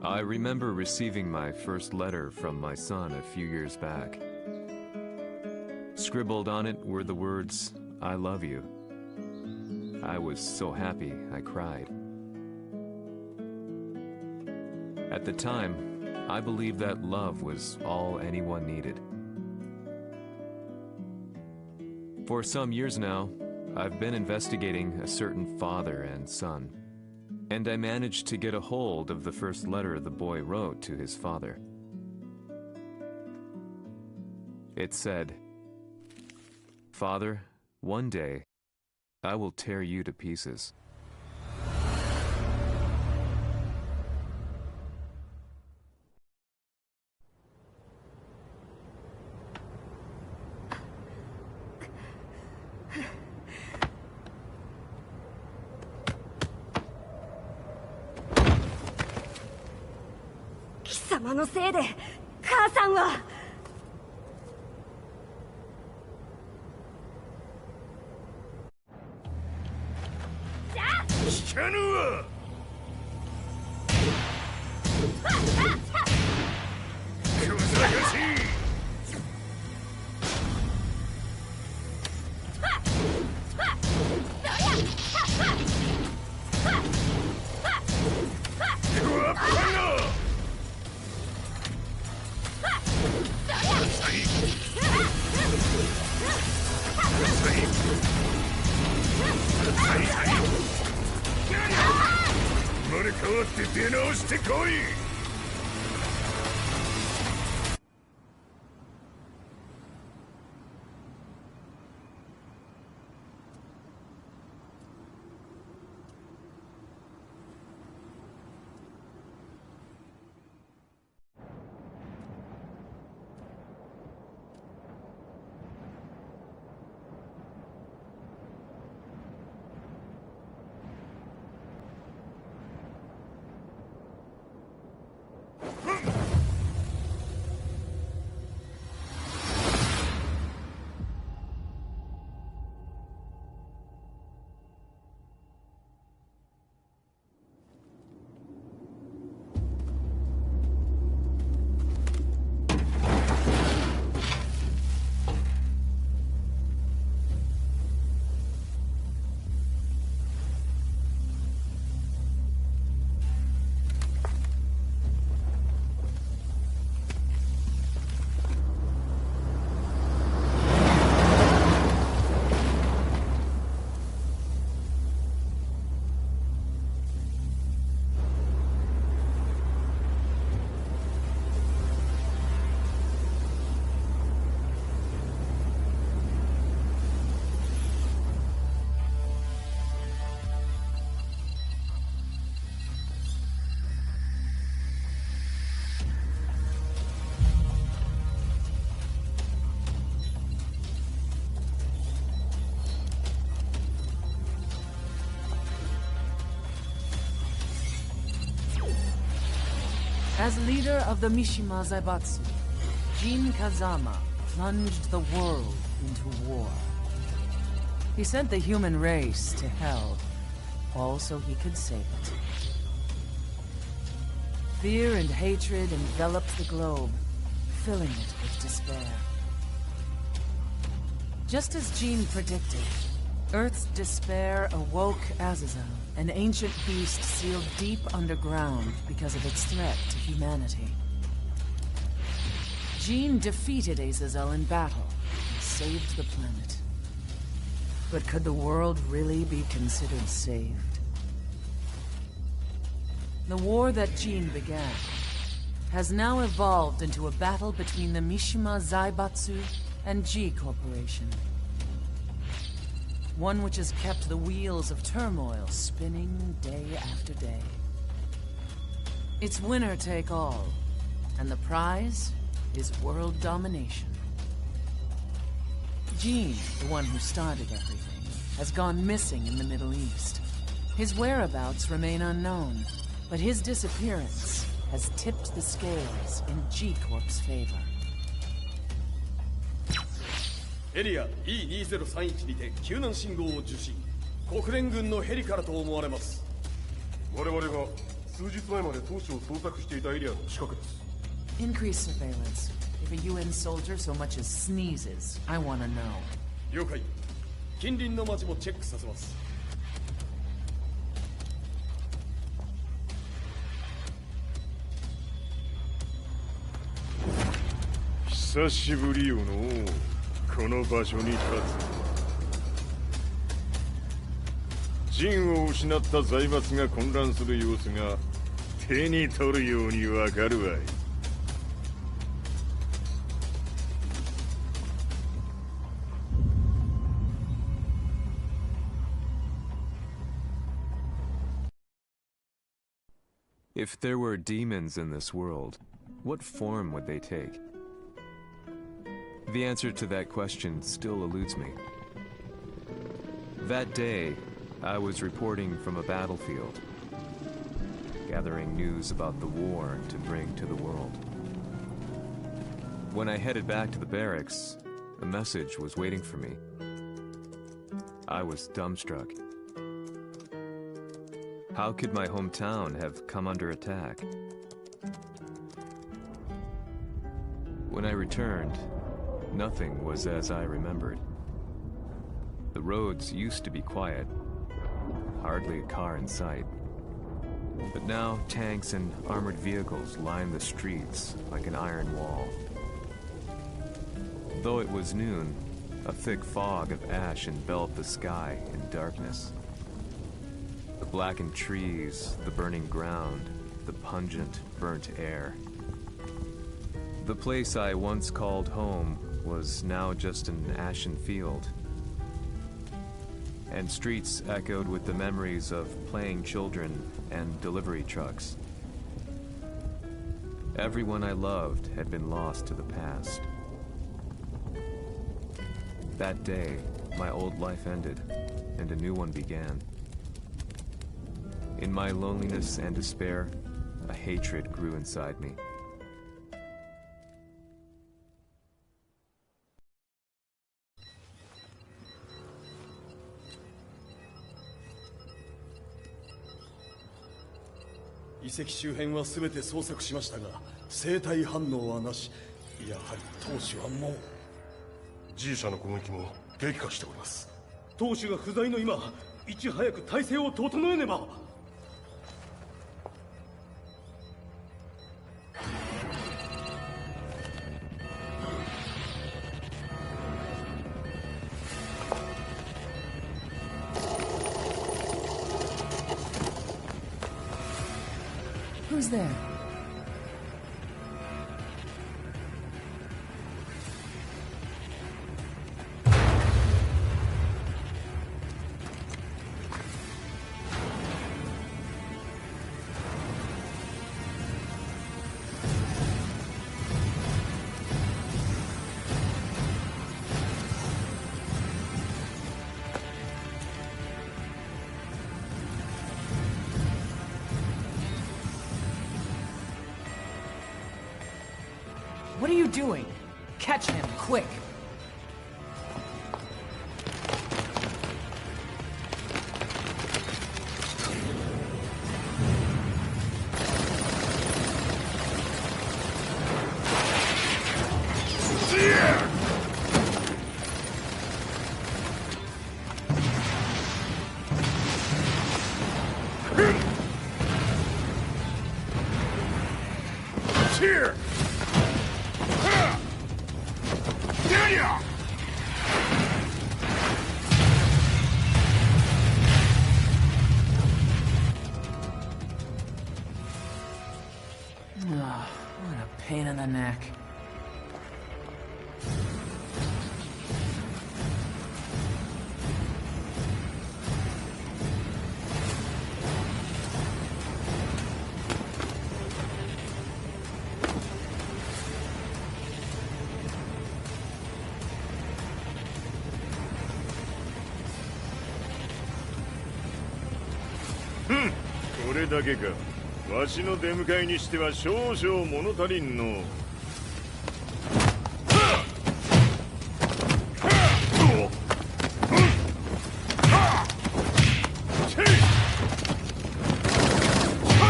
I remember receiving my first letter from my son a few years back. Scribbled on it were the words, "I love you." I was so happy I cried. At the time, I believed that love was all anyone needed. For some years now, I've been investigating a certain father and son, and I managed to get a hold of the first letter the boy wrote to his father. It said, "Father, one day, I will tear you to pieces." Kisamaのせいで母さんは聞かぬわ。小賢しい。クワッパが生まれ変わって出直してこい。As leader of the Mishima Zaibatsu, Jin Kazama plunged the world into war. He sent the human race to hell, all so he could save it. Fear and hatred enveloped the globe, filling it with despair. Just as Jin predicted, Earth's despair awoke Azazel, an ancient beast sealed deep underground because of its threat to humanity. Jin defeated Azazel in battle and saved the planet. But could the world really be considered saved? The war that Jin began has now evolved into a battle between the Mishima Zaibatsu and G Corporation. One which has kept the wheels of turmoil spinning day after day. It's winner take all, and the prize is world domination. Jin, the one who started everything, has gone missing in the Middle East. His whereabouts remain unknown, but his disappearance has tipped the scales in G-Corp's favor. エリア E2031 にて救難信号を受信。国連軍のヘリからと思われます。我々が数日前まで当初を捜索していたエリアの近くです。 Increase surveillance. If a UN soldier so much as sneezes, I want to know. 了解。近隣の町もチェックさせます。久しぶりよのこの場所に立つ。陣を失った財閥が混乱する様子が手に取るようにわかるわい。If there were demons in this world, what form would they take? The answer to that question still eludes me. That day, I was reporting from a battlefield, gathering news about the war to bring to the world. When I headed back to the barracks, a message was waiting for me. I was dumbstruck. How could my hometown have come under attack? When I returned, nothing was as I remembered. The roads used to be quiet, hardly a car in sight. But now tanks and armored vehicles line the streets like an iron wall. Though it was noon, a thick fog of ash enveloped the sky in darkness. The blackened trees, the burning ground, the pungent, burnt air. The place I once called home was now just an ashen field. And streets echoed with the memories of playing children and delivery trucks. Everyone I loved had been lost to the past. That day, my old life ended, and a new one began. In my loneliness and despair, a hatred grew inside me. The 遺跡周辺は全て捜索しましたが、生体反応はなし。やはり当主はもう。G 社の攻撃も激化しております。当主が不在の今、いち早く体制を整えねば。Who's there? What are you doing? Catch him, quick! Here! Oh, what a pain in the neck. Hmm. これだけか。わしの出迎えにしては少々物足りんの。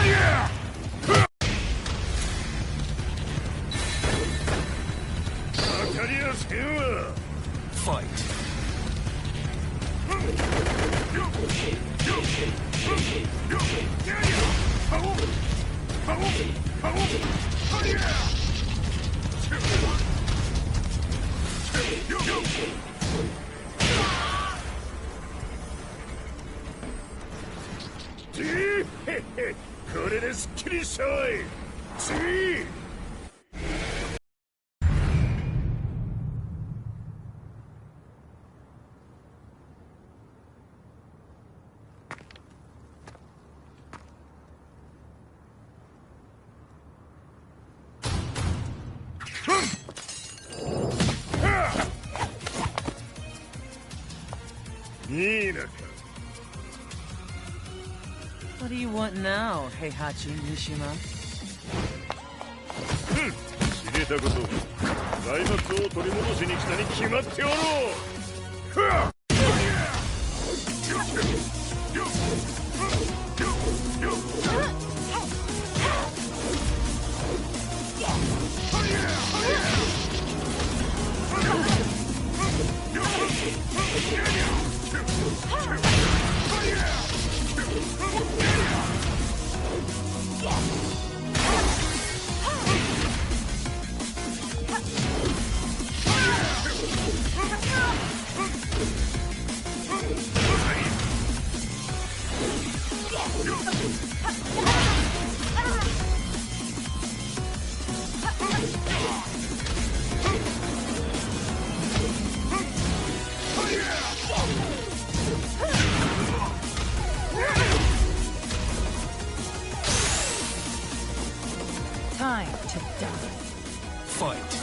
Yeah! これですっきりしたわい。次。いいな。 What do you want now, Heihachi Mishima? 知れたこと、財閥を取り戻しに来たに決まっておろう。Time to die. Fight.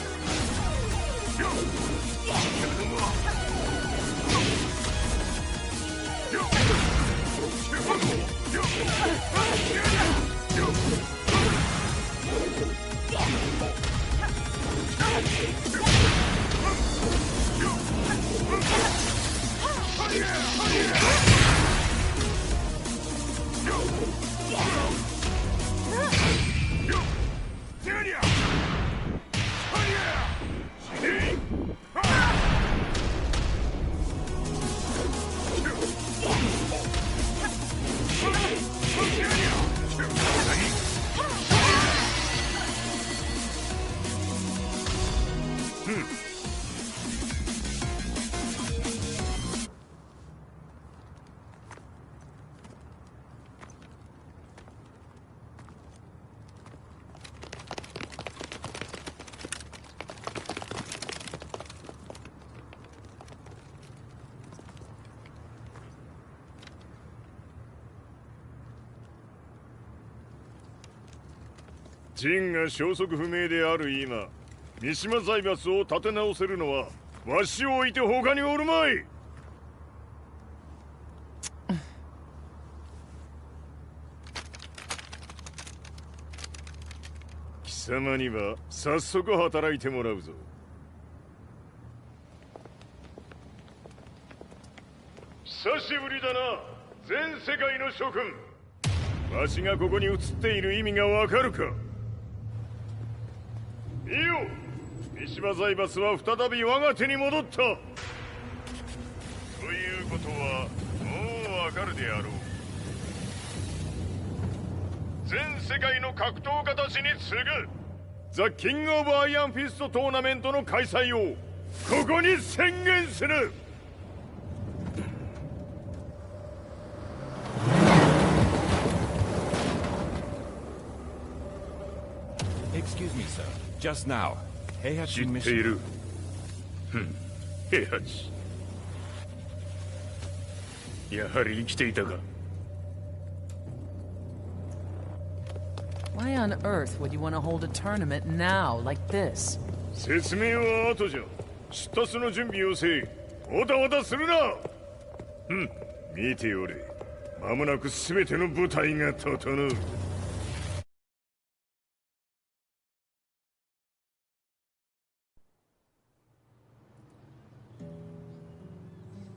陣が消息不明である今、三島財閥を立て直せるのはわしを置いて他におるまい。貴様には早速働いてもらうぞ。久しぶりだな、全世界の諸君。わしがここに映っている意味がわかるか。いいよ、三島財閥は再び我が手に戻った。ということはもうわかるであろう。全世界の格闘家たちに次ぐザ・キング・オブ・アイアンフィストトーナメントの開催をここに宣言する。Excuse me, sir. Just now, Heihachi 知ってい Mishima. る。平八。やはり生きていたか。 Why on earth would you want to hold a tournament now, like this? 説明は後じゃ。出立の準備をせい。おたわたするな。見ておれ。間もなく全ての部隊が整う。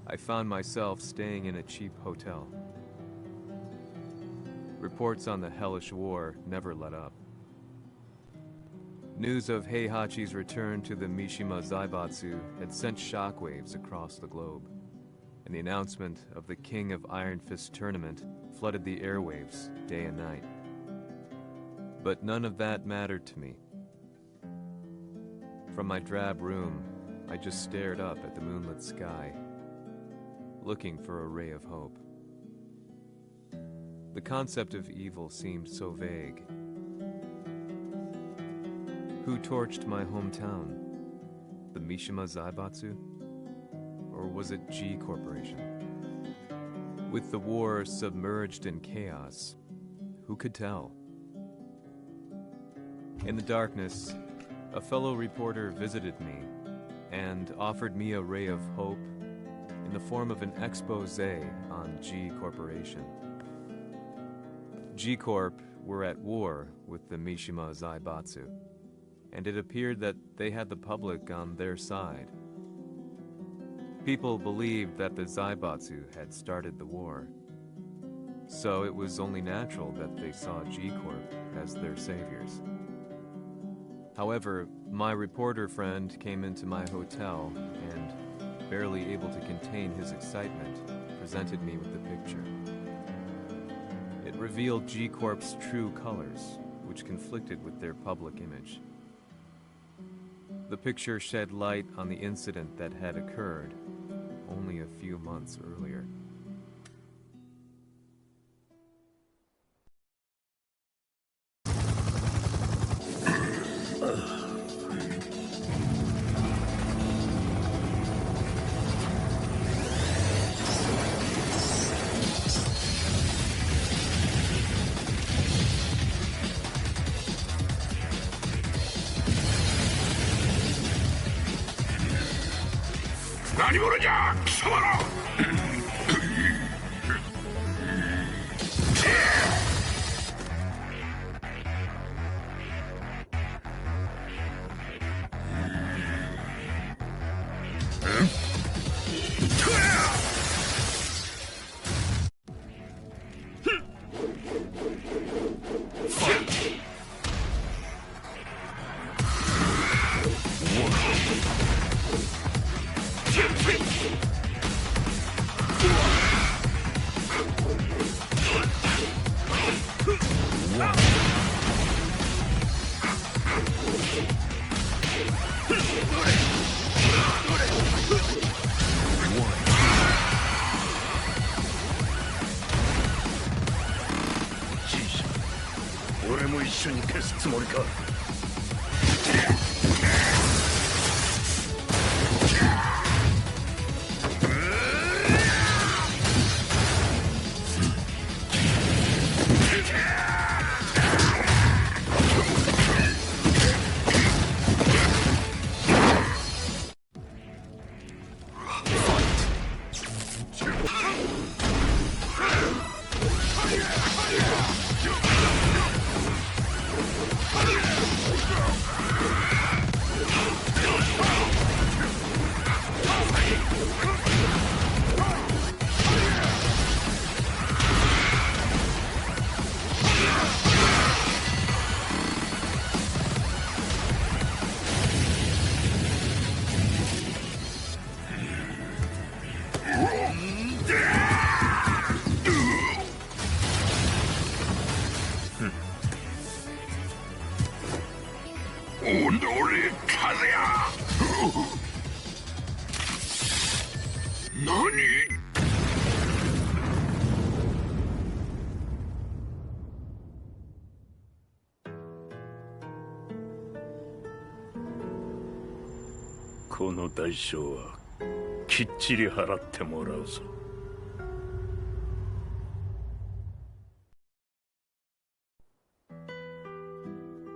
I found myself staying in a cheap hotel. Reports on the hellish war never let up. News of Heihachi's return to the Mishima Zaibatsu had sent shockwaves across the globe, and the announcement of the King of Iron Fist tournament flooded the airwaves day and night. But none of that mattered to me. From my drab room, I just stared up at the moonlit sky, looking for a ray of hope. The concept of evil seemed so vague. Who torched my hometown? The Mishima Zaibatsu? Or was it G Corporation? With the war submerged in chaos, who could tell? In the darkness, a fellow reporter visited me and offered me a ray of hope in the form of an expose on G Corporation. G Corp were at war with the Mishima Zaibatsu, and it appeared that they had the public on their side. People believed that the Zaibatsu had started the war, so it was only natural that they saw G Corp as their saviors. However, my reporter friend came into my hotel and, barely able to contain his excitement, presented me with the picture. It revealed G Corp's true colors, which conflicted with their public image. The picture shed light on the incident that had occurred only a few months earlier.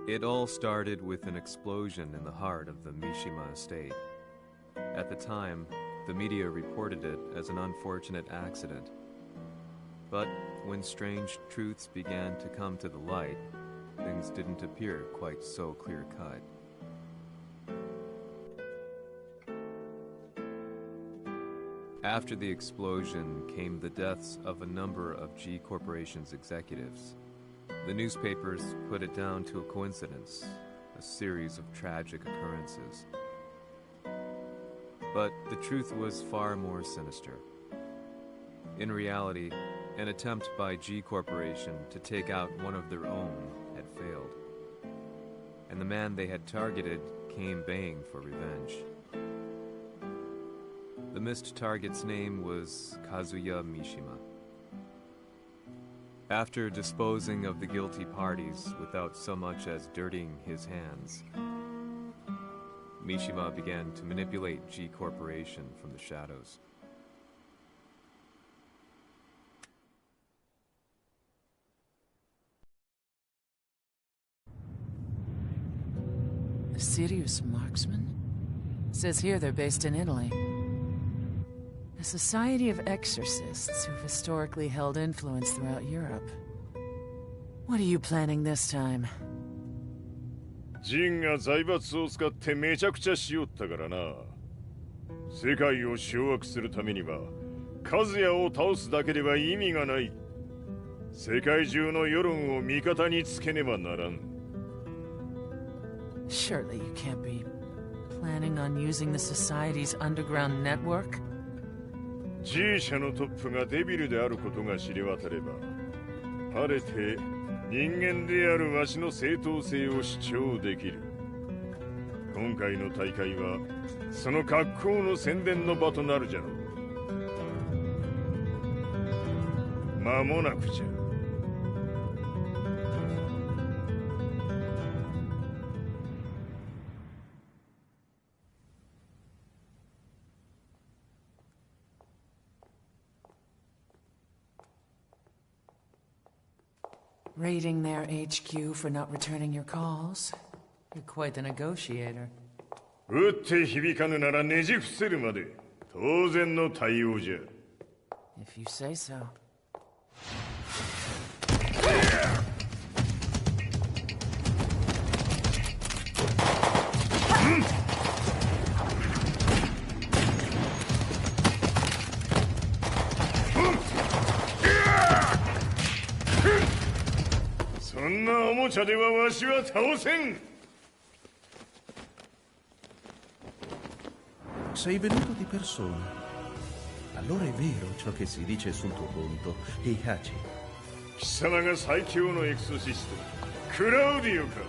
It all started with an explosion in the heart of the Mishima estate. At the time, the media reported it as an unfortunate accident. But when strange truths began to come to the light, things didn't appear quite so clear-cut. After the explosion came the deaths of a number of G Corporation's executives. The newspapers put it down to a coincidence, a series of tragic occurrences. But the truth was far more sinister. In reality, an attempt by G Corporation to take out one of their own had failed, and the man they had targeted came baying for revenge. The missed target's name was Kazuya Mishima. After disposing of the guilty parties without so much as dirtying his hands, Mishima began to manipulate G Corporation from the shadows. A serious marksman? Says here they're based in Italy. A society of exorcists who've historically held influence throughout Europe. What are you planning this time? ジンが財閥を使ってめちゃくちゃしよったからな。世界を掌握するためにはカズヤを倒すだけでは意味がない。世界中の世論を味方につけねばならん。Surely you can't be planning on using the society's underground network? G 社のトップがデビルであることが知れ渡れば、晴れて人間であるわしの正当性を主張できる。今回の大会はその格好の宣伝の場となるじゃろう。間もなくじゃ。Raiding their HQ for not returning your calls? You're quite the negotiator. 撃って響かぬならねじ伏せるまで当然の対応じゃ。If you say so. そんなおもちゃではわしは倒せん。 Sei venuto di persona. Allora è vero ciò che si dice sul tuo conto, Heihachi. 貴様が最強のエクソシスト、クラウディオか。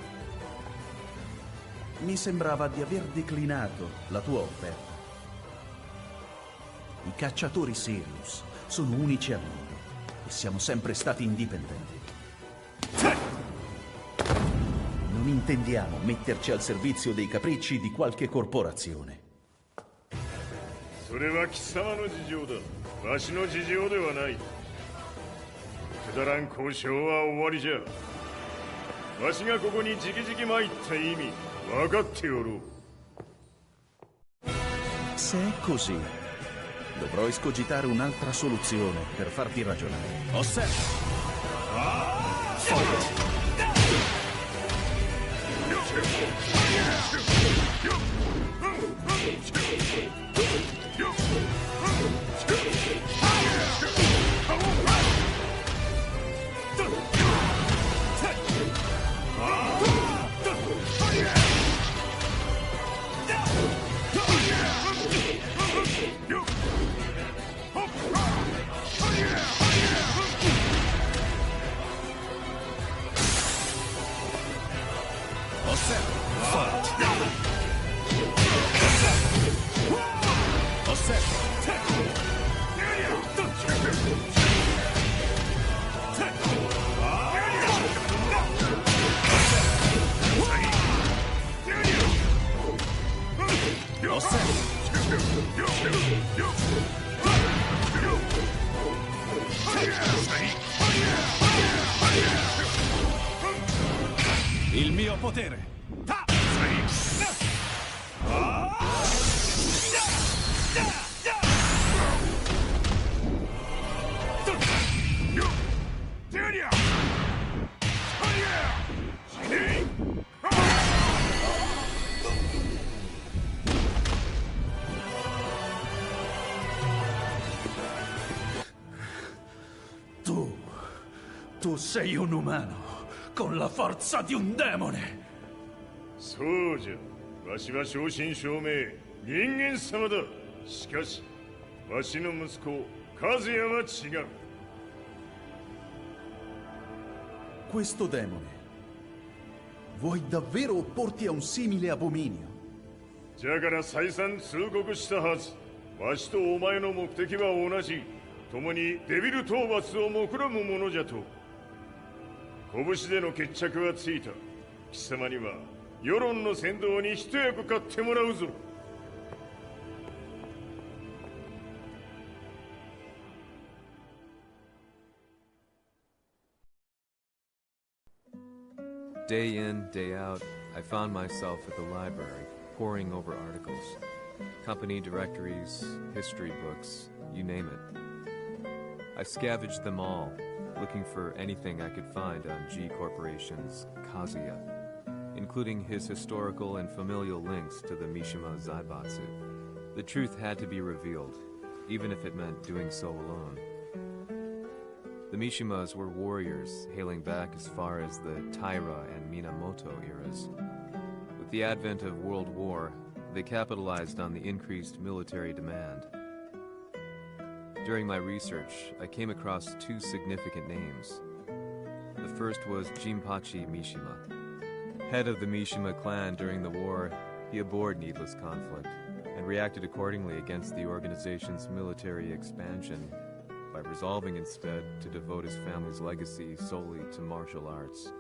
Mi sembrava di aver declinato la tua offerta. I cacciatori Sirius sono unici al mondo e siamo sempre stati indipendenti. Non intendiamo metterci al servizio dei capricci di qualche corporazione. それは貴様の事情だ。わしの事情ではない。くだらん交渉は終わりじゃ。わしがここに直々参った意味分かっておろう。 Se è così, dovrò escogitare un'altra soluzione per farti ragionare. Osserva! Il mio potere! Tu sei un umano, con la forza di un demone! そうじゃ。わしは正真正銘人間様だ。しかしわしの息子和也は違う。 Questo demone, vuoi davvero opporti a un simile abominio? じゃから再三通告したはず。わしとお前の目的は同じ。共にデビル討伐を目論むものじゃと。拳での決着はついた。貴様には世論の先導に一役買ってもらうぞ。Day in, day out, I found myself at the library, poring over articles. Company directories, history books, you name it. I scavenged them all, looking for anything I could find on G Corporation's Kazuya, including his historical and familial links to the Mishima Zaibatsu. The truth had to be revealed, even if it meant doing so alone. The Mishimas were warriors hailing back as far as the Taira and Minamoto eras. With the advent of World War, they capitalized on the increased military demand. During my research, I came across two significant names. The first was Jinpachi Mishima. Head of the Mishima clan during the war, he abhorred needless conflict and reacted accordingly against the organization's military expansion by resolving instead to devote his family's legacy solely to martial arts.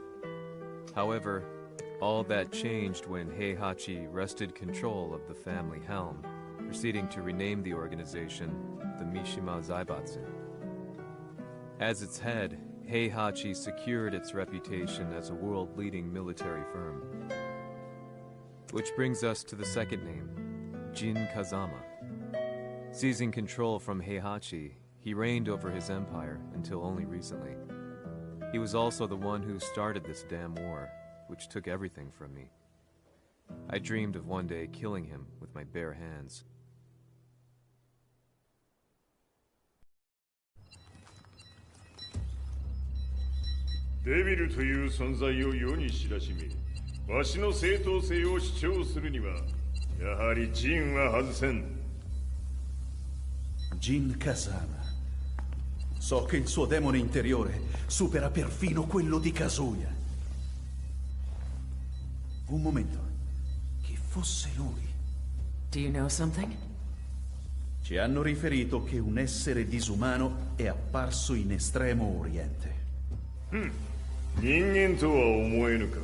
However, all that changed when Heihachi wrested control of the family helm, proceeding to rename the organization the Mishima Zaibatsu. As its head, Heihachi secured its reputation as a world-leading military firm. Which brings us to the second name, Jin Kazama. Seizing control from Heihachi, he reigned over his empire until only recently. He was also the one who started this damn war, which took everything from me. I dreamed of one day killing him with my bare hands. Devil という存在を世に知らしめ、わしの正当性を主張するには、やはりジンは外せん。Jin Kazama. So che il suo demone interiore supera perfino quello di Kazuya. Un momento. Chi fosse lui? Do you know something? Ci hanno riferito che un essere disumano è apparso in Estremo Oriente. 人間とは思えぬか。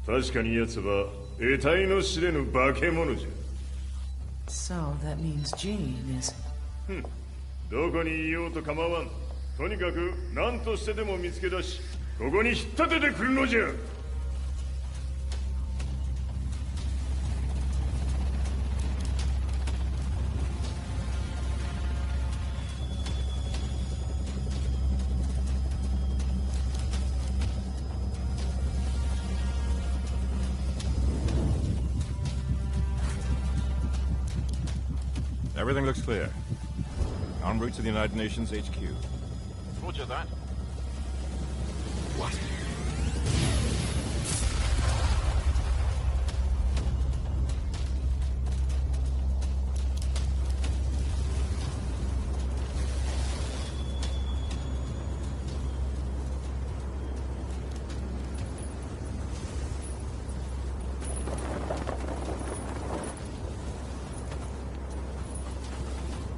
確かに奴は得体の知れぬ化け物じゃ。So that means Jean is... どこにいようと構わん。とにかく何としてでも見つけ出し、ここに引っ立ててくるのじゃ。Everything looks clear. En route to the United Nations HQ. Roger that. What?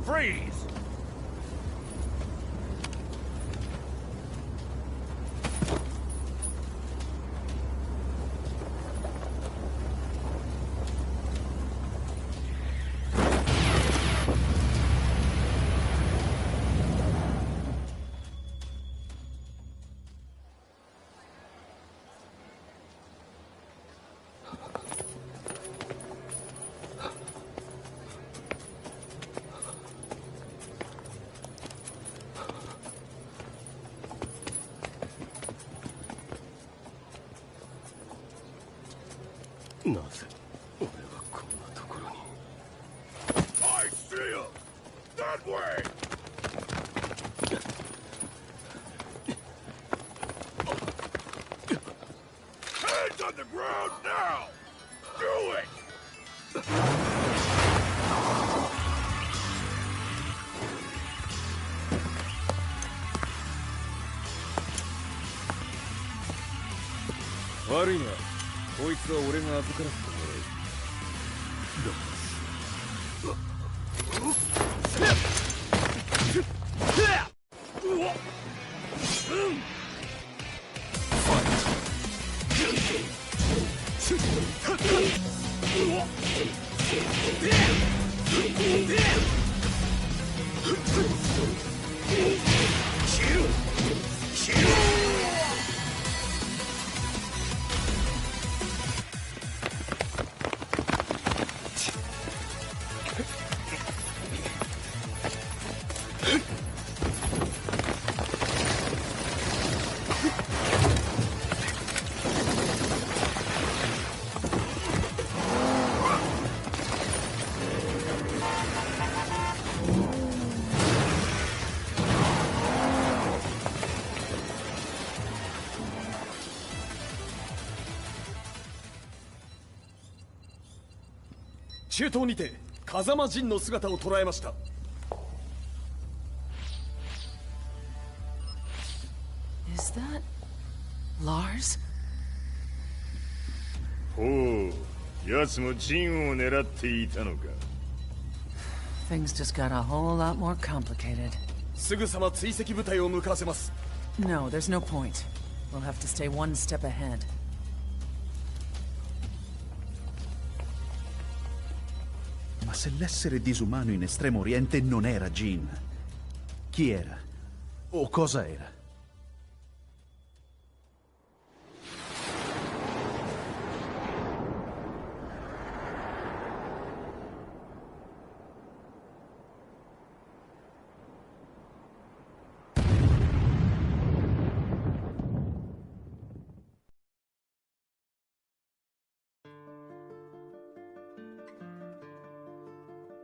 Freeze! I see him! That way! Hands on the ground now! Do it! Worry not. こいつは俺が預からせてもらう。Fight! 中東にて風間陣の姿を捉えました。Is that Lars? ほう、奴もジンを狙っていたのか。Things just got a whole lot more complicated. すぐさま追跡部隊を向かわせます。No, there's no point. We'll have to stay one step ahead. Ma se l'essere disumano in Estremo Oriente non era Jin, chi era? O cosa era?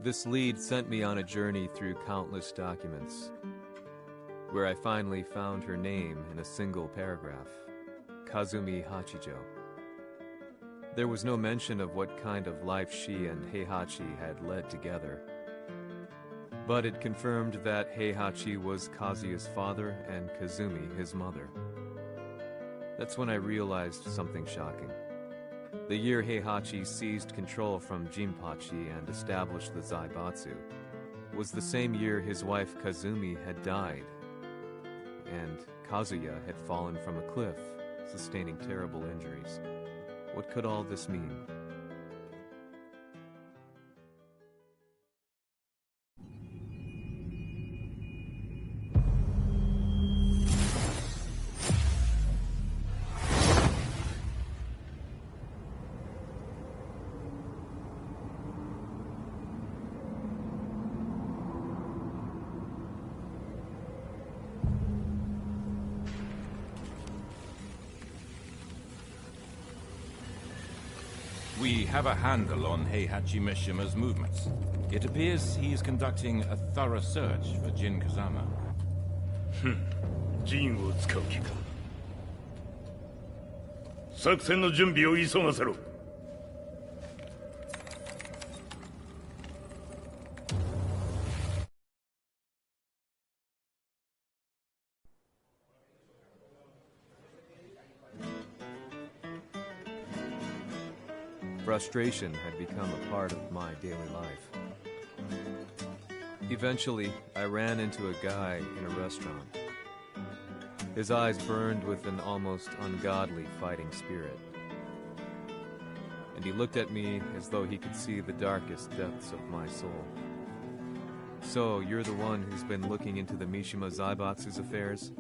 This lead sent me on a journey through countless documents, where I finally found her name in a single paragraph, Kazumi Hachijo. There was no mention of what kind of life she and Heihachi had led together, but it confirmed that Heihachi was Kazuya's father and Kazumi his mother. That's when I realized something shocking. The year Heihachi seized control from Jinpachi and established the Zaibatsu was the same year his wife Kazumi had died, and Kazuya had fallen from a cliff, sustaining terrible injuries. What could all this mean? We have a handle on Heihachi Mishima's movements. It appears he is conducting a thorough search for Jin Kazama. ジンを使う気か。作戦の準備を急がせろ。Frustration had become a part of my daily life. Eventually, I ran into a guy in a restaurant. His eyes burned with an almost ungodly fighting spirit. And he looked at me as though he could see the darkest depths of my soul. So, you're the one who's been looking into the Mishima Zaibatsu's affairs?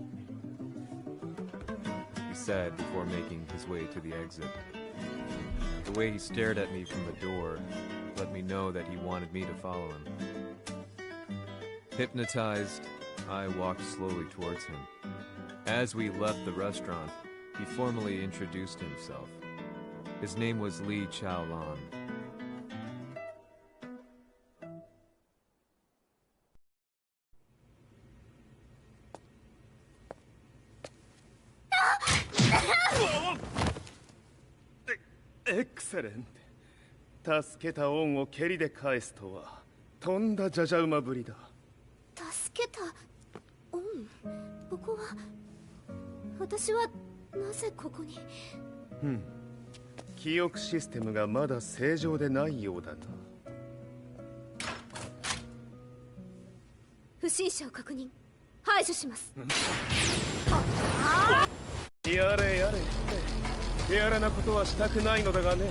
He said before making his way to the exit. The way he stared at me from the door let me know that he wanted me to follow him. Hypnotized, I walked slowly towards him. As we left the restaurant, he formally introduced himself. His name was Li Chaolan. Excellent. 助けた恩を蹴りで返すとはとんだじゃじゃ馬ぶりだ。助けた恩？ここは私はなぜここに？記憶システムがまだ正常でないようだな。不審者を確認。排除します。やれやれ。手荒なことはしたくないのだがね。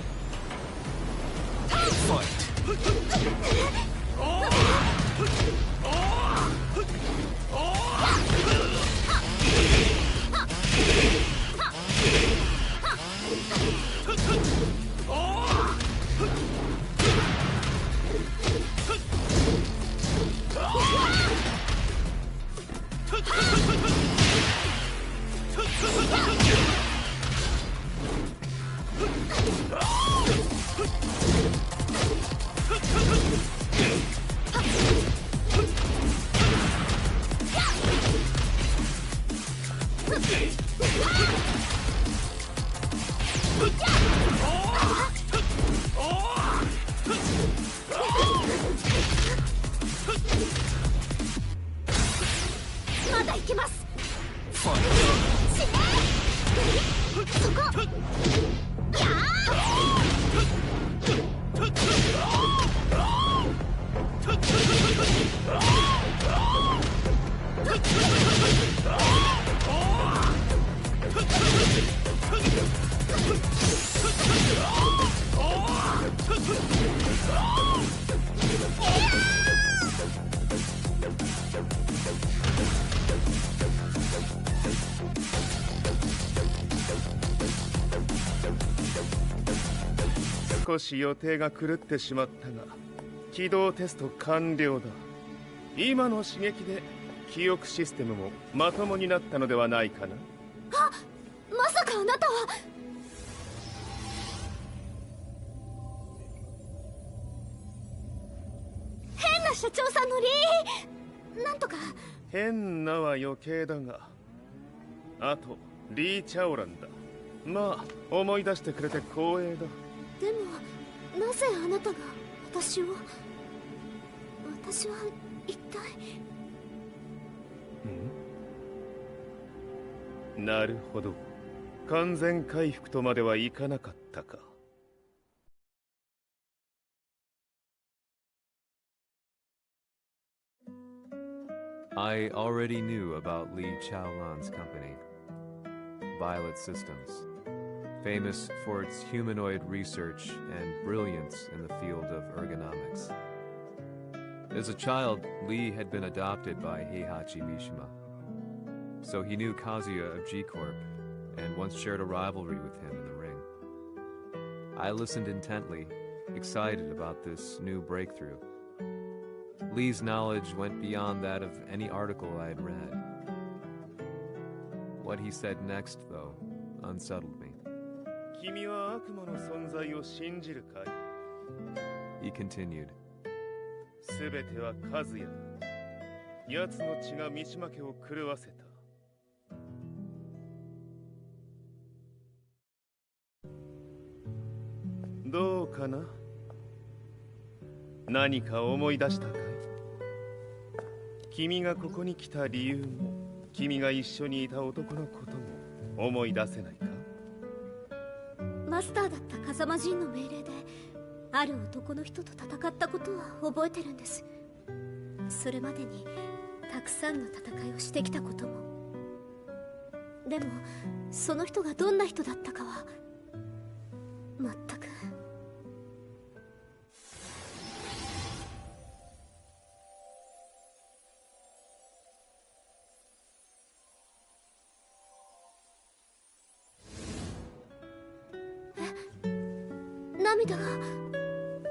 まだ行けます。そこ。や少し予定が狂ってしまったが、起動テスト完了だ。今の刺激で記憶システムもまともになったのではないかな。あ、まさかあなたは。変な社長さんのなんとか。変なは余計だが、あとリー・チャオランだ。まあ思い出してくれて光栄だ。でもなぜあなたが私は一体。なるほど、完全回復とまではいかなかったか。I already knew about Li Chaolan's company, Violet Systems, famous for its humanoid research and brilliance in the field of ergonomics. As a child, Li had been adopted by Heihachi Mishima, so he knew Kazuya of G-Corp and once shared a rivalry with him in the ring. I listened intently, excited about this new breakthrough. Lee's knowledge went beyond that of any article I had read. What he said next, though, unsettled me. 君は悪魔の存在を信じるかい? He continued. すべては和也だ。奴の血が三島家を狂わせた。どうかな？何か思い出したかい？君がここに来た理由も、君が一緒にいた男のことも思い出せないか？マスターだった風間陣の命令である男の人と戦ったことは覚えてるんです。それまでにたくさんの戦いをしてきたことも。でもその人がどんな人だったかは全く。涙が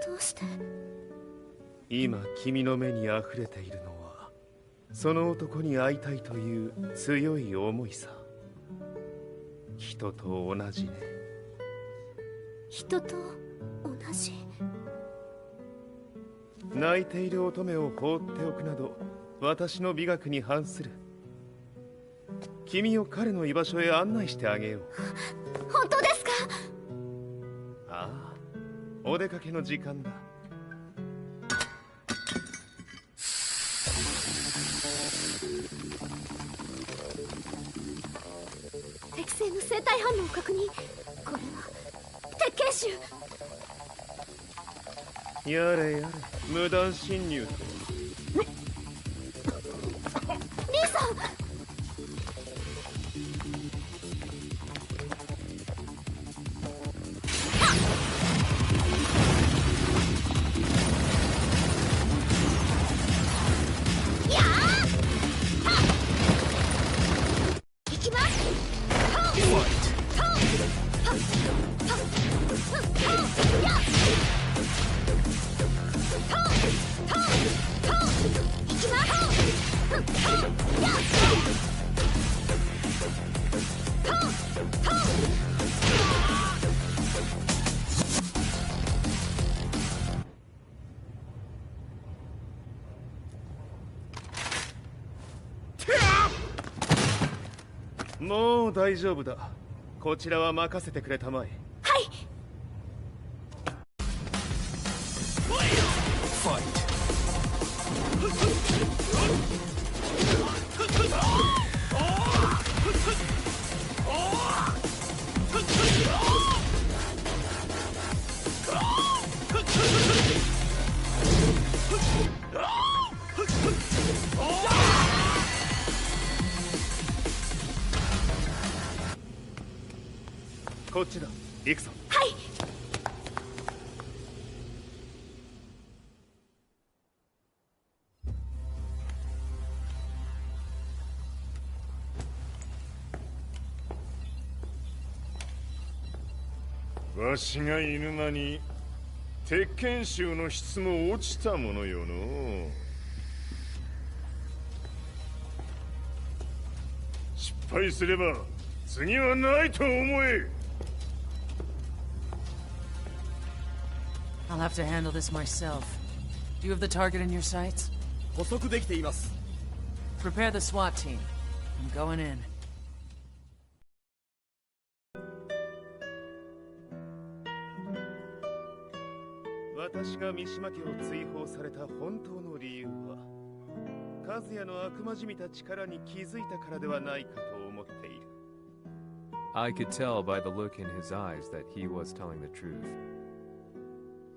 どうして？今君の目にあふれているのはその男に会いたいという強い思いさ。人と同じね。人と同じ？泣いている乙女を放っておくなど私の美学に反する。君を彼の居場所へ案内してあげよう。本当ですか？ああ、お出かけの時間だ。適正の生体反応を確認。これは鉄拳臭。やれやれ、無断侵入と。兄さん。もう大丈夫だ。こちらは任せてくれたまえ。はい。ファイト。こっちだ。行くぞ。はい。わしが犬間に鉄拳衆の質も落ちたものよの。失敗すれば次はないと思え。I'll have to handle this myself. Do you have the target in your sights? 捕捉できています。 Prepare the SWAT team. I'm going in. 私が三島家を追放された本当の理由は、和也の悪魔じみた力に気づいたからではないかと思っている。I could tell by the look in his eyes that he was telling the truth.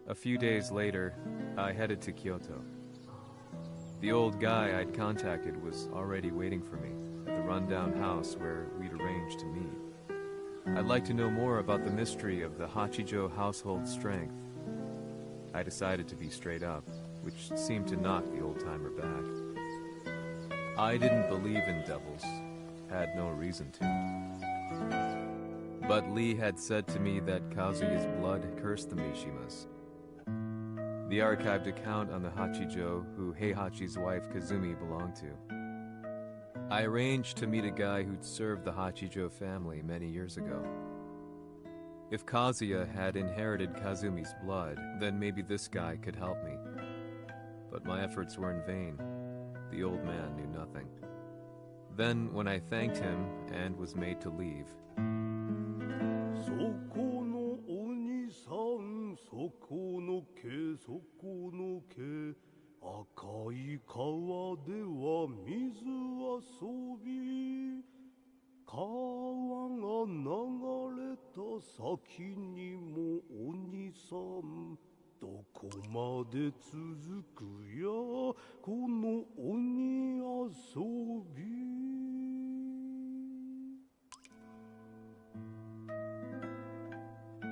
A few days later, I headed to Kyoto. The old guy I'd contacted was already waiting for me at the rundown house where we'd arranged to meet. I'd like to know more about the mystery of the Hachijo household strength. I decided to be straight up, which seemed to knock the old-timer back. I didn't believe in devils, had no reason to. But Lee had said to me that Kazuya's blood cursed the Mishimas. The archived account on the Hachijo who Heihachi's wife Kazumi belonged to. I arranged to meet a guy who'd served the Hachijo family many years ago. If Kazuya had inherited Kazumi's blood, then maybe this guy could help me. But my efforts were in vain. The old man knew nothing. Then, when I thanked him and was made to leave,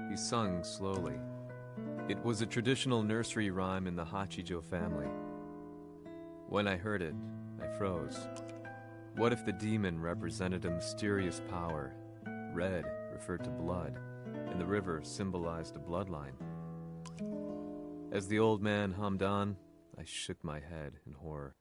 he sung slowly. It was a traditional nursery rhyme in the Hachijo family. When I heard it, I froze. What if the demon represented a mysterious power? Red referred to blood, and the river symbolized a bloodline. As the old man hummed on, I shook my head in horror.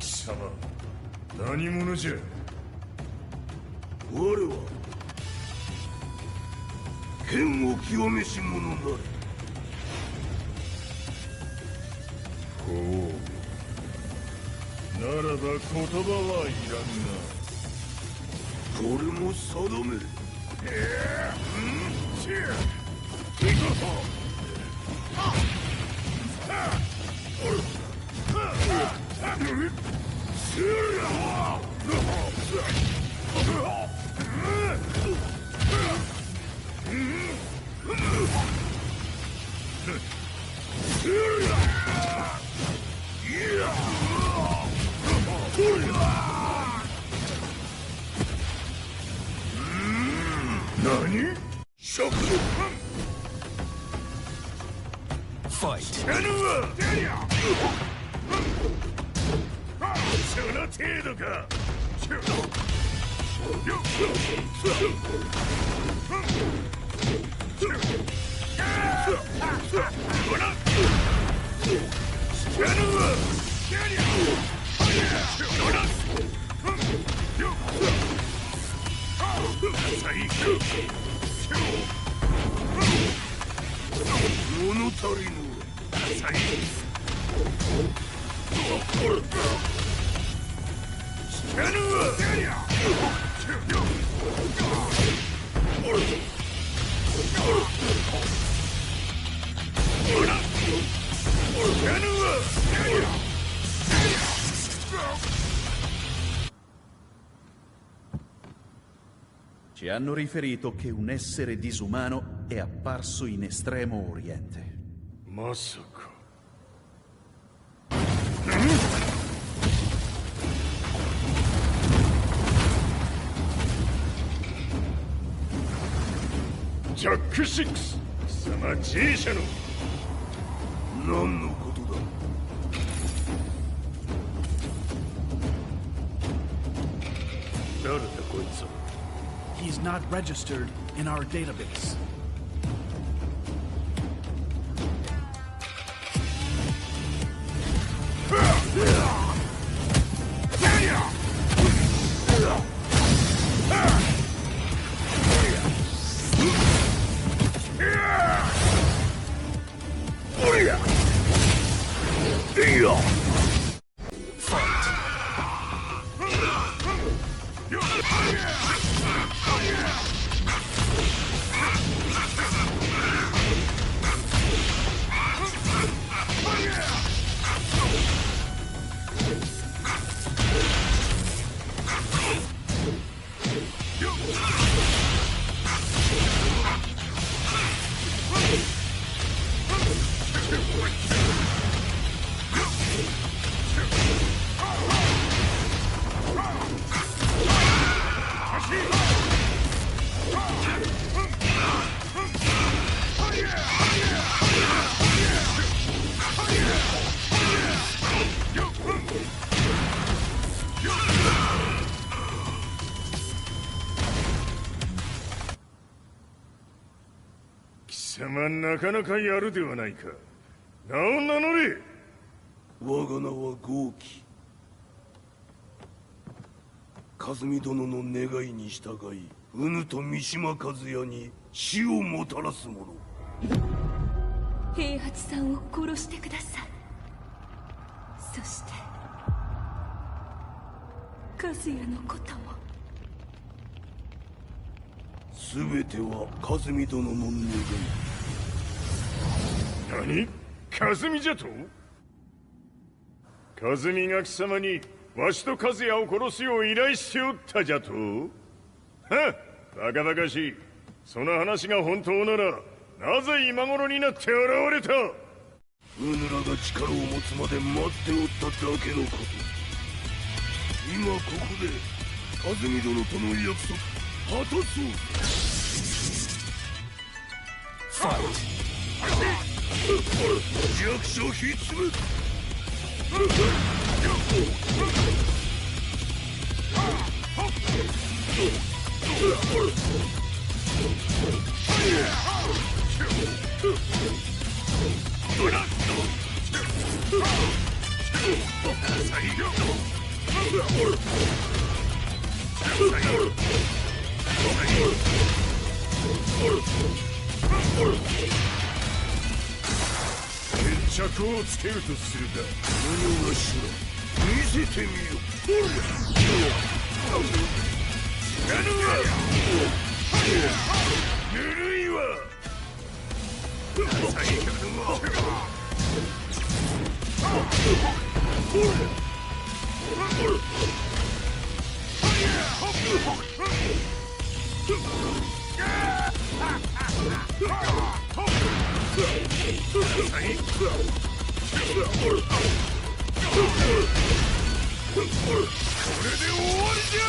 Mishima, 何者じゃ。我は剣を極めし者なり。ほう。ならば言葉はいらんな。これも定める。何？ Fight! その程度か。物足りぬ。知らぬ。Ci hanno riferito che un essere disumano è apparso in Estremo Oriente. Masaka. Jack6 貴様 G 社の何のことだ。誰だこいつは。 He's not registered in our database.なかなかやるではないか。名を名乗れ。我が名は豪輝。和美殿の願いに従いうぬと三島和也に死をもたらす者。平八さんを殺してください。そして和也のことも。全ては和美殿の願い。何？和美じゃと？和美が貴様にわしと和也を殺すよう依頼しておったじゃと？はっ、バカバカしい。その話が本当ならなぜ今頃になって現れた？うぬらが力を持つまで待っておっただけのこと。今ここで和美殿との約束果たそう。ファイト。弱者ひっつめ。決着をつけるとするか。何がしろ見せてみよ。ぬるいわ。これで終わりじゃ。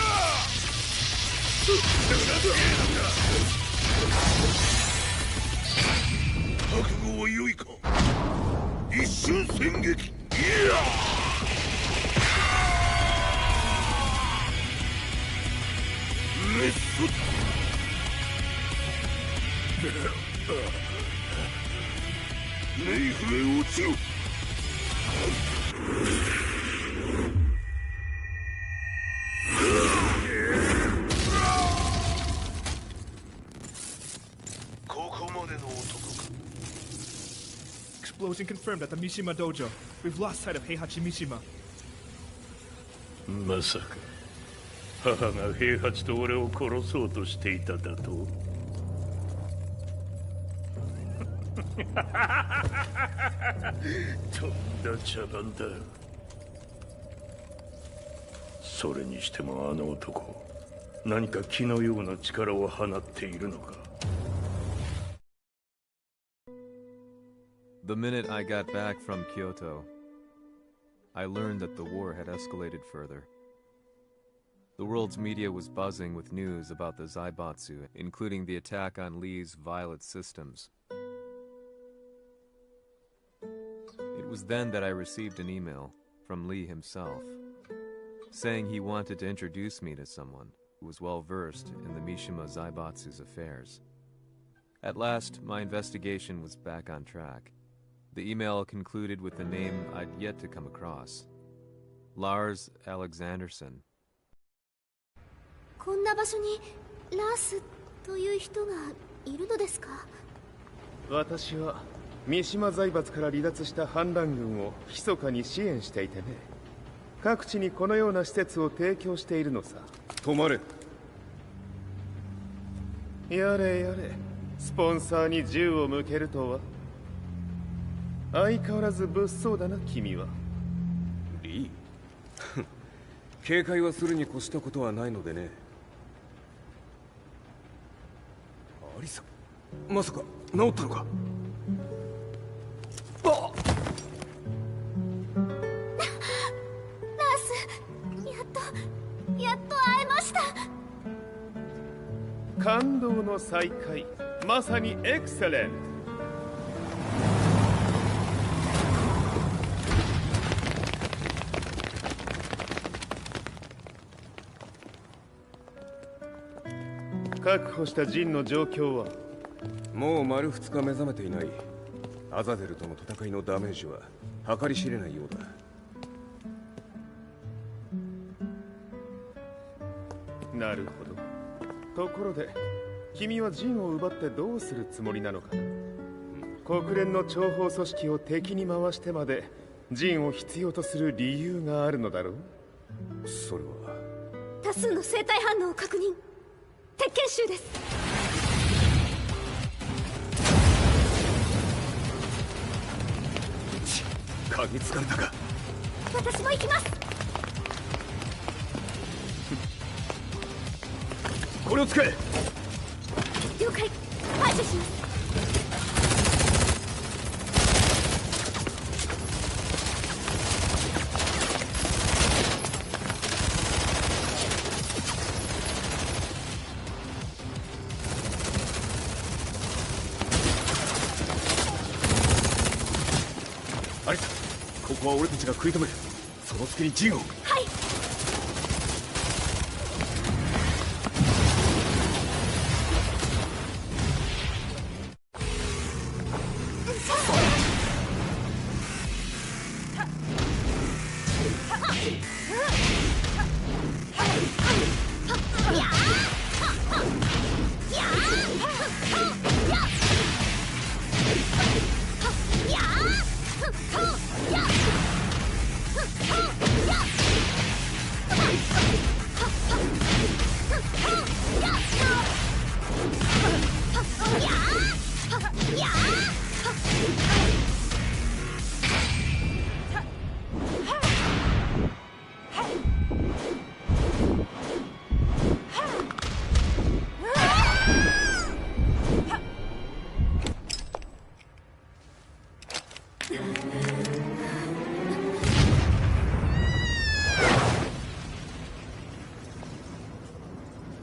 覚悟は良いか。一瞬戦撃。いやメッソレイフへ落ちろ。ここまでの男か。Explosion confirmed at the Mishima dojo. We've lost sight of Heihachi Mishima. まさか母が平八と俺を殺そうとしていただと？とんだ茶番だ。それにしてもあの男何か気のような力を放っているのか。 The minute I got back from Kyoto, I learned that the war had escalated further. The world's media was buzzing with news about the Zaibatsu, including the attack on Lee's Violet systems. It was then that I received an email from Lee himself, saying he wanted to introduce me to someone who was well versed in the Mishima Zaibatsu's affairs. At last, my investigation was back on track. The email concluded with a name I'd yet to come across. Lars Alexanderson. こんな場所にラースという人がいるのですか？私は三島財閥から離脱した反乱軍を密かに支援していてね。各地にこのような施設を提供しているのさ。止まれ。やれやれ、スポンサーに銃を向けるとは。相変わらず物騒だな君は。リー警戒はするに越したことはないのでね。アリサ、まさか治ったのか？あっラース、やっと会えました。感動の再会、まさにエクセレント。確保したジンの状況は？もう丸2日目覚めていない。アザゼルとの戦いのダメージは計り知れないようだ。なるほど。ところで君はジンを奪ってどうするつもりなのかな。国連の諜報組織を敵に回してまでジンを必要とする理由があるのだろう。それは多数の生体反応を確認。鉄拳衆です。嗅ぎつかれたか。私も行きます。これを使え。了解。排除します。アリサ、ここは俺たちが食い止める。その隙にジンを。はい。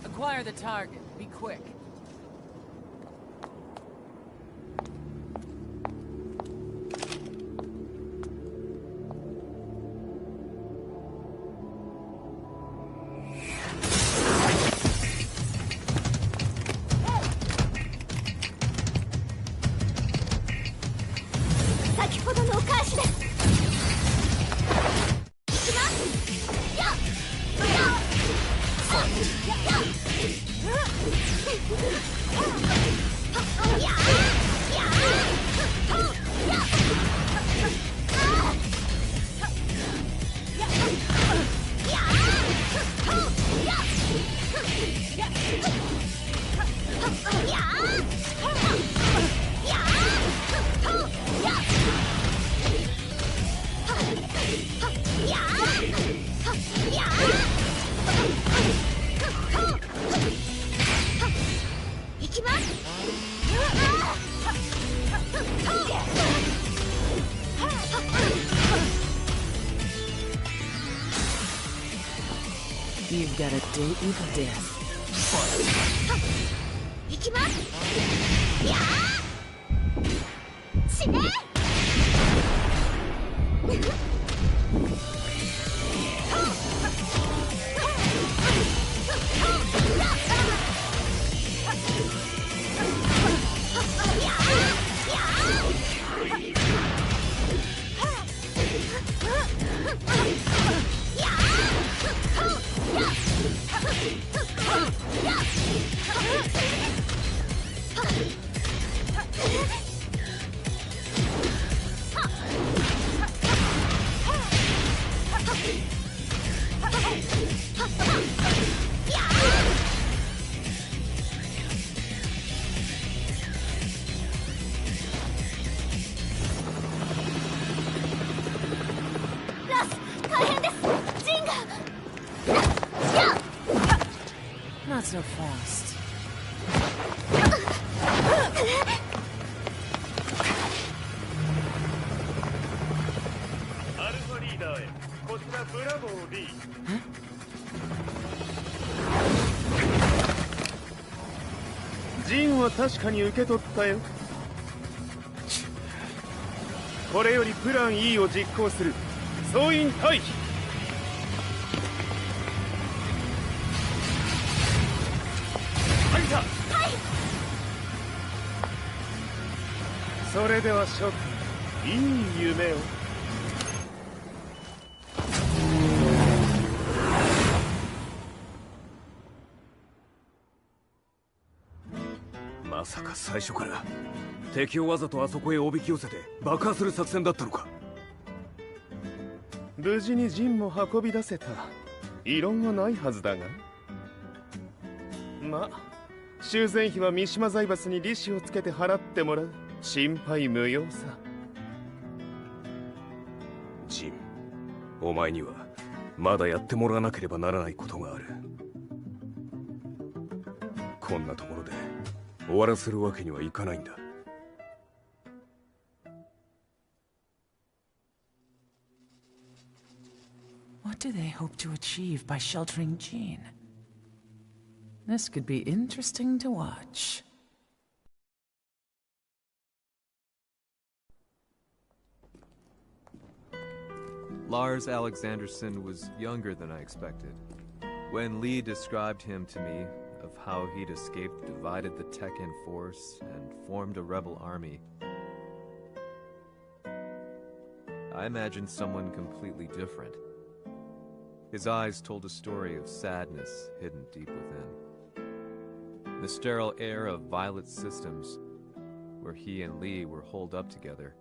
Acquire the target. Be quick. You've got a date with death. 行きます。やー死ね。Not so fast. アルファリーダーへ。こちらブラボー D。ジンは確かに受け取ったよ。これよりプラン E を実行する。総員退避。入った。はい。それでは諸君、いい夢を。まさか最初から敵をわざとあそこへおびき寄せて爆破する作戦だったのか。無事にジンも運び出せた。異論はないはずだが。まあ修繕費は三島財閥に利子をつけて払ってもらう。心配無用さ。ジン、お前にはまだやってもらわなければならないことがある。こんなところで終わらせるわけにはいかないんだ。What do they hope to achieve by sheltering Jean? This could be interesting to watch. Lars Alexanderson was younger than I expected. When Lee described him to me, of how he'd escaped, divided the TEKKEN force, and formed a rebel army, I imagined someone completely different. His eyes told a story of sadness hidden deep within. The sterile air of Violet Systems, where he and Lee were holed up together.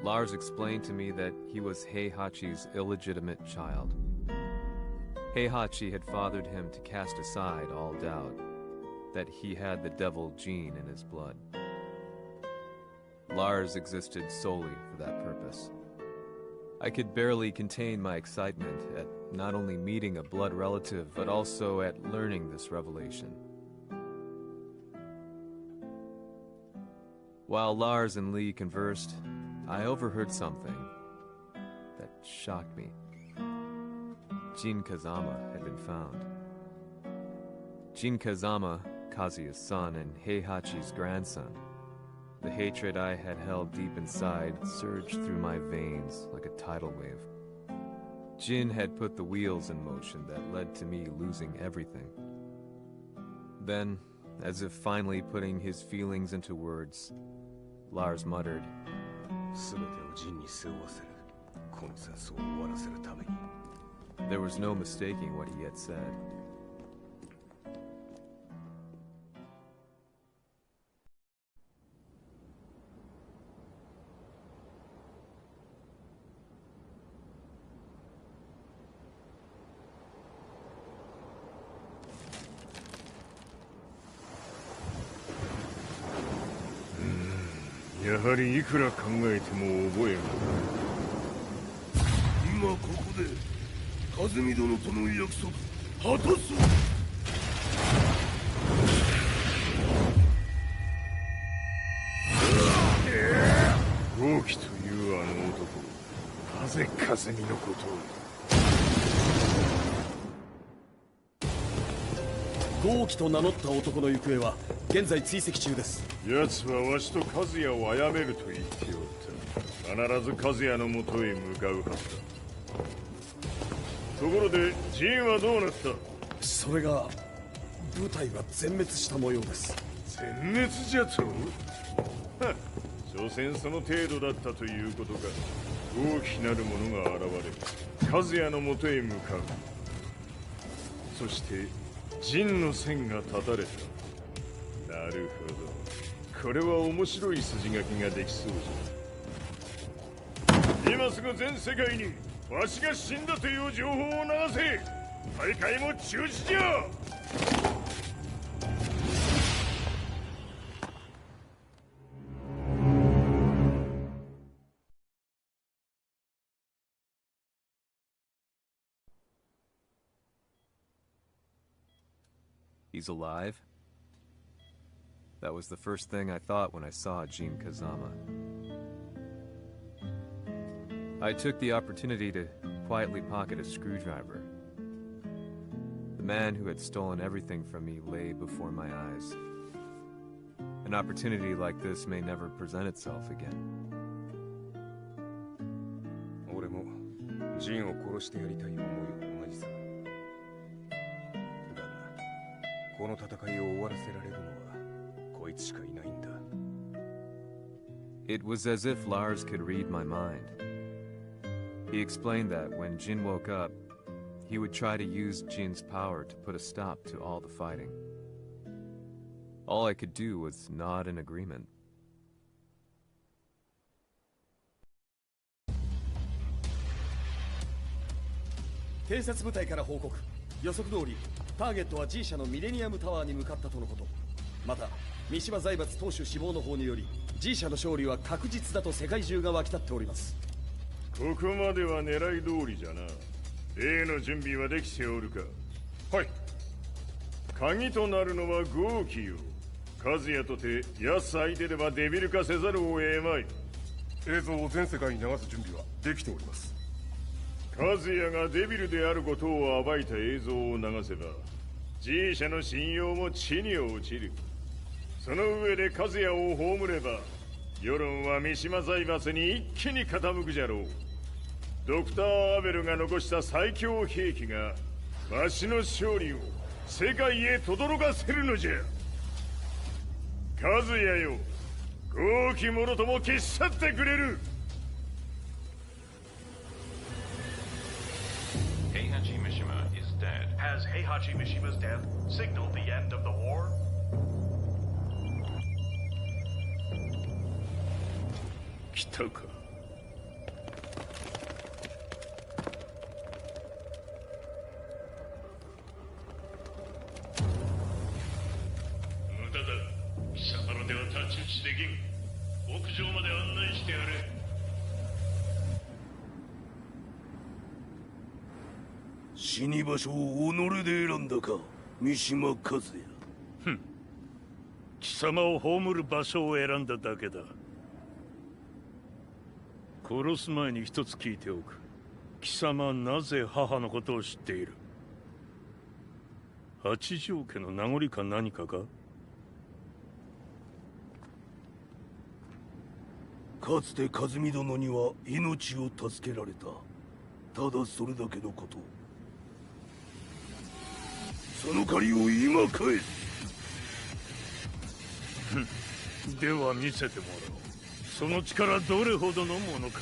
Lars explained to me that he was Heihachi's illegitimate child. Heihachi had fathered him to cast aside all doubt that he had the devil gene in his blood. Lars existed solely for that purpose. I could barely contain my excitement at not only meeting a blood relative, but also at learning this revelation. While Lars and Lee conversed, I overheard something that shocked me. Jin Kazama had been found. Jin Kazama, Kazuya's son and Heihachi's grandson. The hatred I had held deep inside surged through my veins like a tidal wave. Jin had put the wheels in motion that led to me losing everything. Then, as if finally putting his feelings into words, Lars muttered, There was no mistaking what he had said. やはりいくら考えても覚えが。今ここで和美殿との約束果たす。豪輝というあの男、なぜ和美のことを。豪輝と名乗った男の行方は現在追跡中です。奴はわしと和也を殺めると言っておった。必ず和也のもとへ向かうはずだ。ところでジンはどうなった？それが部隊は全滅した模様です。全滅じゃと？所詮その程度だったということか。大きなる者が現れ和也のもとへ向かう。そして陣の線が断たれた。なるほど、これは面白い筋書きができそうじゃ。今すぐ全世界にわしが死んだという情報を流せ。大会も中止じゃ。He's alive? That was the first thing I thought when I saw Jin Kazama. I took the opportunity to quietly pocket a screwdriver. The man who had stolen everything from me lay before my eyes. An opportunity like this may never present itself again. 俺もジンを殺してやりたい思いは同じさ。この戦いを終わらせられるのはこいつしかいないんだ。It was as if Lars could read my mind. He explained that when Jin woke up, he would try to use Jin's power to put a stop to all the fighting. All I could do was nod in agreement. 偵察部隊から報告。予測通りターゲットは G 社のミレニアムタワーに向かったとのこと。また三島財閥当主死亡の方により G 社の勝利は確実だと世界中が沸き立っております。ここまでは狙い通りじゃな。例の準備はできておるか？はい。鍵となるのは豪輝よ。和也とて奴相手ではデビル化せざるを得まい。映像を全世界に流す準備はできております。和也がデビルであることを暴いた映像を流せば G 社の信用も地に落ちる。その上で和也を葬れば世論は三島財閥に一気に傾くじゃろう。ドクター・アベルが残した最強兵器がわしの勝利を世界へ轟かせるのじゃ。和也よ、豪輝者とも消し去ってくれる。Heihachi Mishima is dead. Has Heihachi Mishima's death signaled the end of the war? 来たか。無駄だ。貴様らでは太刀打ちできん。屋上まで案内してやれ。死に場所を己で選んだか、三島和也。ふん。貴様を葬る場所を選んだだけだ。殺す前に一つ聞いておく。貴様はなぜ母のことを知っている？八条家の名残か何かか？かつて和美殿には命を助けられた。ただそれだけのこと。その借りを今返す。では見せてもらおう。その力どれほどのものか。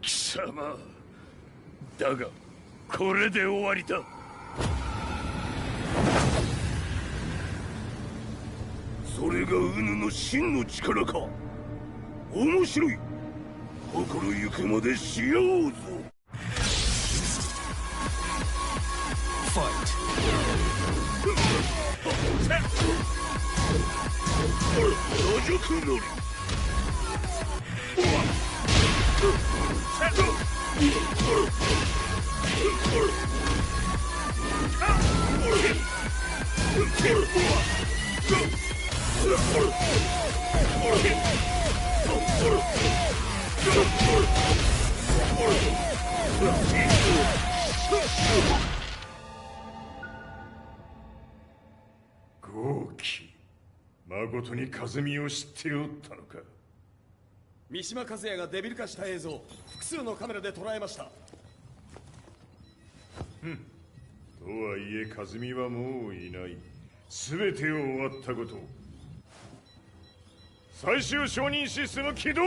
貴様だがこれで終わりだ。それがウヌの真の力か。面白い。心ゆくまでしようぞ。ファイト。羅辱乗り。豪気、誠に風見を知っておったのか。三島和也がデビル化した映像、複数のカメラで捉えました。とはいえ風見はもういない。全てを終わったこと。最終承認システム起動。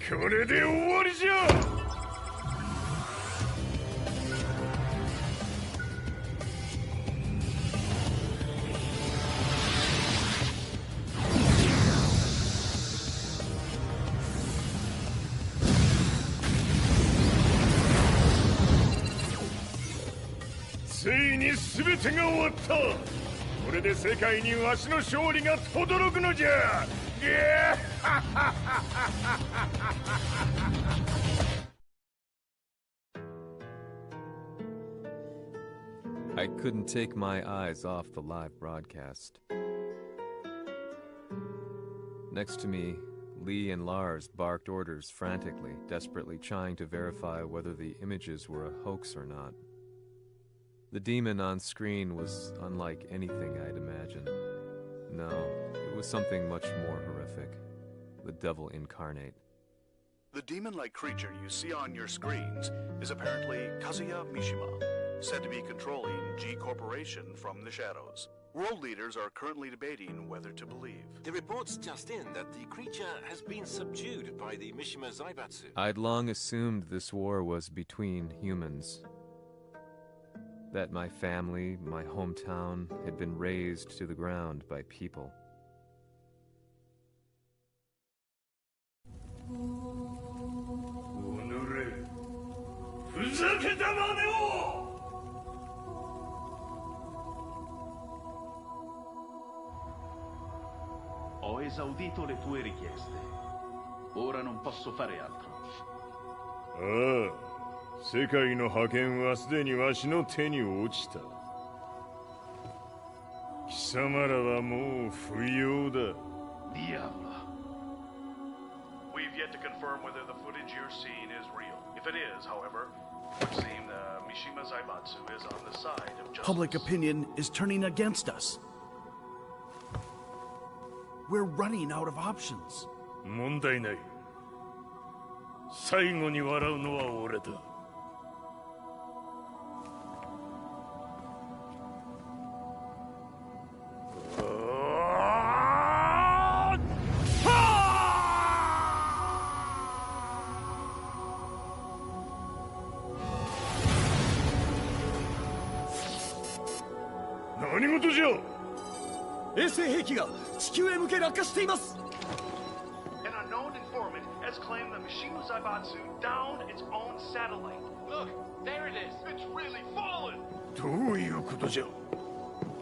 これで終わりじゃ。ついに全てが終わった。これで世界にわしの勝利が轟くのじゃ。I couldn't take my eyes off the live broadcast. Next to me, Lee and Lars barked orders frantically, desperately trying to verify whether the images were a hoax or not. The demon on screen was unlike anything I'd imagined. No, it was something much more horrific. The devil incarnate. The demon-like creature you see on your screens is apparently Kazuya Mishima, said to be controlling G Corporation from the shadows. World leaders are currently debating whether to believe. The report's just in that the creature has been subdued by the Mishima Zaibatsu. I'd long assumed this war was between humans. That my family, my hometown, had been razed to the ground by people. Ho esaudito le tue richieste. Ora non posso fare altro. 世界の覇権はすでにわしの手に落ちた。貴様らはもう不要だ。Diavolo. We've yet to confirm whether the footage you're seeing is real. If it is, however, it would seem the Mishima Zaibatsu is on the side of justice. Public opinion is turning against us. We're running out of options. 問題ない。最後に笑うのは俺だ。何事じゃ。衛星兵器が地球へ向け落下しています。An unknown informant has claimed the Mishima Zaibatsu downed its own satellite. Look, there it is. It's really fallen. どういうことじゃ。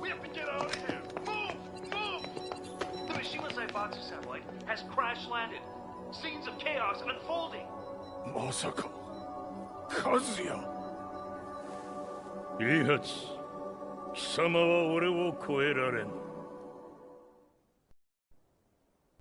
We have to get out of here. Move, move. The Mishima Zaibatsu satellite has crash landed. Scenes of chaos unfolding. まさか、和也。イハチ、貴様は俺を超えられん。